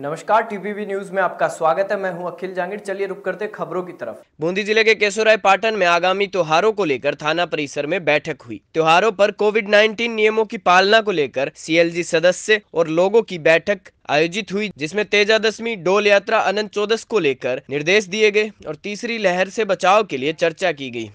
नमस्कार, TPV news में आपका स्वागत है। मैं हूं अखिल जांगिड़। चलिए रुक करते खबरों की तरफ। बूंदी जिले के केशोराय पाटन में आगामी त्योहारों को लेकर थाना परिसर में बैठक हुई। त्योहारों पर कोविड-19 नियमों की पालना को लेकर सीएलजी सदस्य और लोगों की बैठक आयोजित हुई, जिसमें तेजादशमी, डोल यात्रा, अनंत चौदस को लेकर निर्देश दिए गए और तीसरी लहर से बचाव के लिए चर्चा की गई।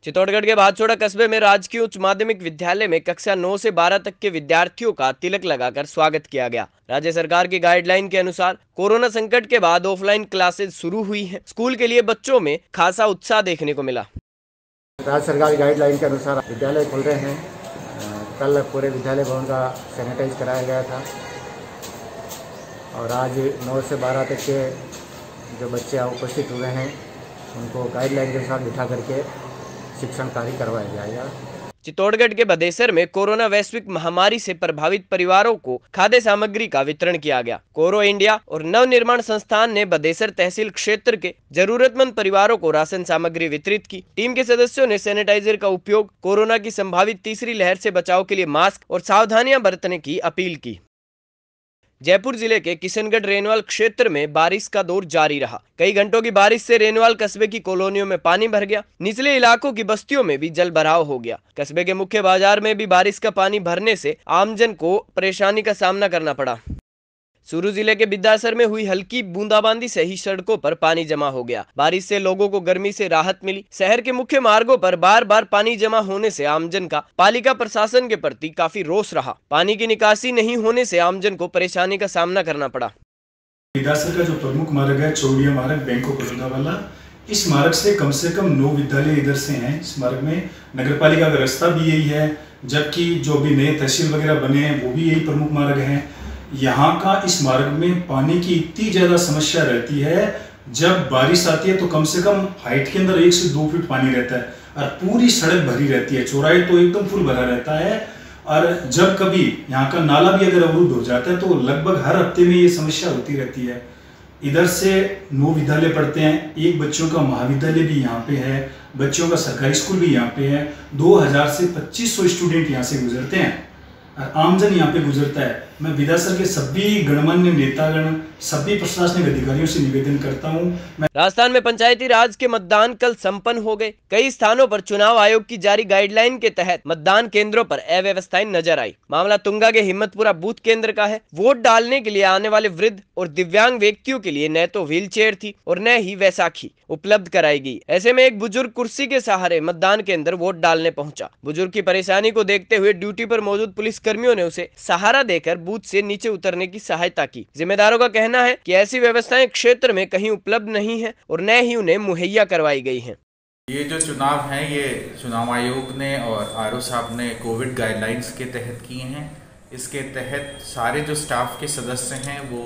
चित्तौड़गढ़ के भादसोड़ा कस्बे में राजकीय उच्च माध्यमिक विद्यालय में कक्षा 9 से 12 तक के विद्यार्थियों का तिलक लगाकर स्वागत किया गया। राज्य सरकार की गाइडलाइन के अनुसार कोरोना संकट के बाद ऑफलाइन क्लासेस शुरू हुई हैं। स्कूल के लिए बच्चों में खासा उत्साह देखने को मिला। राज्य सरकार की गाइडलाइन के अनुसार विद्यालय खुल रहे हैं। कल पूरे विद्यालय भवन का सैनिटाइज कराया गया था और आज 9 से 12 तक के जो बच्चे उपस्थित हुए हैं उनको गाइडलाइन के साथ बिठा करके शिक्षण कार्य करवाया जाएगा। चित्तौड़गढ़ के बदेसर में कोरोना वैश्विक महामारी से प्रभावित परिवारों को खाद्य सामग्री का वितरण किया गया। कोरो इंडिया और नव निर्माण संस्थान ने बदेसर तहसील क्षेत्र के जरूरतमंद परिवारों को राशन सामग्री वितरित की। टीम के सदस्यों ने सैनिटाइजर का उपयोग, कोरोना की संभावित तीसरी लहर से बचाव के लिए मास्क और सावधानियां बरतने की अपील की। जयपुर जिले के किशनगढ़ रेनवाल क्षेत्र में बारिश का दौर जारी रहा। कई घंटों की बारिश से रेनवाल कस्बे की कॉलोनियों में पानी भर गया। निचले इलाकों की बस्तियों में भी जल भराव हो गया। कस्बे के मुख्य बाजार में भी बारिश का पानी भरने से आमजन को परेशानी का सामना करना पड़ा। चूरू जिले के बिद्दासर में हुई हल्की बूंदाबांदी से ही सड़कों पर पानी जमा हो गया। बारिश से लोगों को गर्मी से राहत मिली। शहर के मुख्य मार्गों पर बार बार पानी जमा होने से आमजन का पालिका प्रशासन के प्रति काफी रोष रहा। पानी की निकासी नहीं होने से आमजन को परेशानी का सामना करना पड़ा। बिद्दासर का जो प्रमुख मार्ग है चौड़िया मार्ग, बैंक ऑफ बड़ौदा वाला, इस मार्ग से कम 9 विद्यालय इधर से हैं। इस मार्ग में नगर पालिका का रास्ता भी यही है, जबकि जो भी नए तहसील वगैरह बने हैं वो भी यही प्रमुख मार्ग हैं। यहाँ का इस मार्ग में पानी की इतनी ज़्यादा समस्या रहती है, जब बारिश आती है तो कम से कम हाइट के अंदर 1 से 2 फीट पानी रहता है और पूरी सड़क भरी रहती है। चौराहे तो एकदम फुल भरा रहता है और जब कभी यहाँ का नाला भी अगर अवरुद्ध हो जाता है तो लगभग हर हफ्ते में ये समस्या होती रहती है। इधर से 9 विद्यालय पढ़ते हैं, एक बच्चों का महाविद्यालय भी यहाँ पे है, बच्चों का सरकारी स्कूल भी यहाँ पे है। 2000 से 2500 स्टूडेंट यहाँ से गुजरते हैं और आमजन यहाँ पे गुजरता है। मैं बिद्दासर के सभी गणमान्य नेतागण, सभी प्रशासनिक अधिकारियों से निवेदन करता हूँ। राजस्थान में पंचायती राज के मतदान कल संपन्न हो गए। कई स्थानों पर चुनाव आयोग की जारी गाइडलाइन के तहत मतदान केंद्रों पर अव्यवस्थाएं नजर आई। मामला तुंगा के हिम्मतपुरा बूथ केंद्र का है। वोट डालने के लिए आने वाले वृद्ध और दिव्यांग व्यक्तियों के लिए न तो व्हील चेयर थी और न ही वैसाखी उपलब्ध कराई गई। ऐसे में एक बुजुर्ग कुर्सी के सहारे मतदान के अंदर वोट डालने पहुंचा। बुजुर्ग की परेशानी को देखते हुए ड्यूटी पर मौजूद पुलिस कर्मियों ने उसे सहारा देकर बूथ से नीचे उतरने की सहायता की। जिम्मेदारों का कहना है कि ऐसी व्यवस्थाएं क्षेत्र में कहीं उपलब्ध नहीं है और न ही उन्हें मुहैया करवाई गई हैं। ये जो चुनाव हैं ये चुनाव आयोग ने और आरओ साहब ने कोविड गाइडलाइंस के तहत किए हैं। इसके तहत सारे जो स्टाफ के सदस्य हैं वो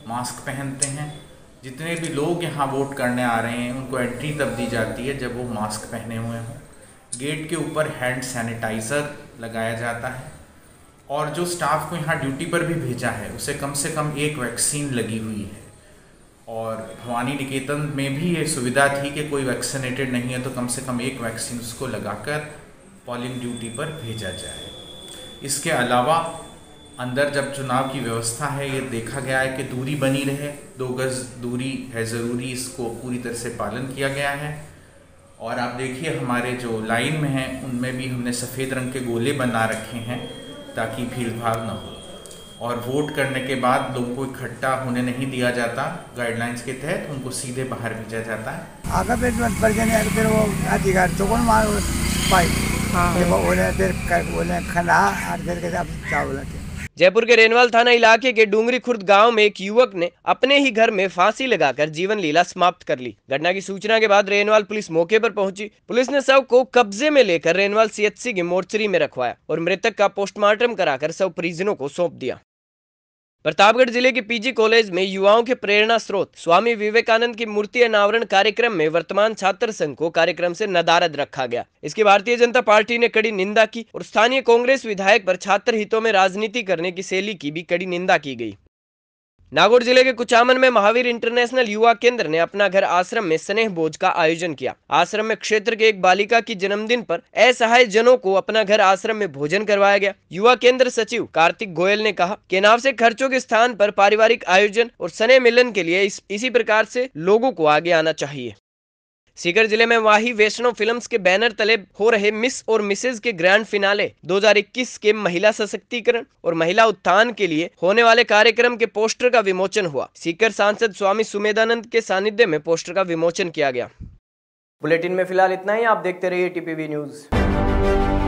मास्क पहनते हैं। जितने भी लोग यहाँ वोट करने आ रहे हैं उनको एंट्री तब दी जाती है जब वो मास्क पहने हुए हों। गेट के ऊपर हैंड सैनिटाइज़र लगाया जाता है और जो स्टाफ को यहाँ ड्यूटी पर भी भेजा है उसे कम से कम 1 वैक्सीन लगी हुई है। और भवानी निकेतन में भी ये सुविधा थी कि कोई वैक्सीनेटेड नहीं है तो कम से कम 1 वैक्सीन उसको लगाकर पोलिंग ड्यूटी पर भेजा जाए। इसके अलावा अंदर जब चुनाव की व्यवस्था है ये देखा गया है कि दूरी बनी रहे, 2 गज दूरी है ज़रूरी, इसको पूरी तरह से पालन किया गया है। और आप देखिए हमारे जो लाइन में हैं उनमें भी हमने सफ़ेद रंग के गोले बना रखे हैं ताकि भीड़ भाड़ न हो। और वोट करने के बाद लोगों को इकट्ठा होने नहीं दिया जाता। गाइडलाइंस के तहत उनको सीधे बाहर भेजा जाता है। आगे पेट में पड़ जाने फिर वो अधिकार तो कौन मार पाई। वो बोले खना और फिर के आप चावल के। जयपुर के रेनवाल थाना इलाके के डूंगरी खुर्द गांव में एक युवक ने अपने ही घर में फांसी लगाकर जीवन लीला समाप्त कर ली। घटना की सूचना के बाद रेनवाल पुलिस मौके पर पहुंची। पुलिस ने शव को कब्जे में लेकर रेनवाल सीएचसी की मोर्चरी में रखवाया और मृतक का पोस्टमार्टम कराकर शव परिजनों को सौंप दिया। प्रतापगढ़ जिले के पीजी कॉलेज में युवाओं के प्रेरणा स्रोत स्वामी विवेकानंद की मूर्ति अनावरण कार्यक्रम में वर्तमान छात्र संघ को कार्यक्रम से नदारद रखा गया। इसकी भारतीय जनता पार्टी ने कड़ी निंदा की और स्थानीय कांग्रेस विधायक पर छात्र हितों में राजनीति करने की शैली की भी कड़ी निंदा की गई। नागौर जिले के कुचामन में महावीर इंटरनेशनल युवा केंद्र ने अपना घर आश्रम में स्नेह भोज का आयोजन किया। आश्रम में क्षेत्र के एक बालिका की जन्मदिन पर असहाय जनों को अपना घर आश्रम में भोजन करवाया गया। युवा केंद्र सचिव कार्तिक गोयल ने कहा कि अनावश्यक खर्चों के स्थान पर पारिवारिक आयोजन और स्नेह मिलन के लिए इसी प्रकार से लोगों को आगे आना चाहिए। सीकर जिले में वाही वैष्णव फिल्म्स के बैनर तले हो रहे मिस और मिसेज के ग्रैंड फिनाले 2021 के महिला सशक्तिकरण और महिला उत्थान के लिए होने वाले कार्यक्रम के पोस्टर का विमोचन हुआ। सीकर सांसद स्वामी सुमेधानंद के सानिध्य में पोस्टर का विमोचन किया गया। बुलेटिन में फिलहाल इतना ही। आप देखते रहिए टीपीवी न्यूज।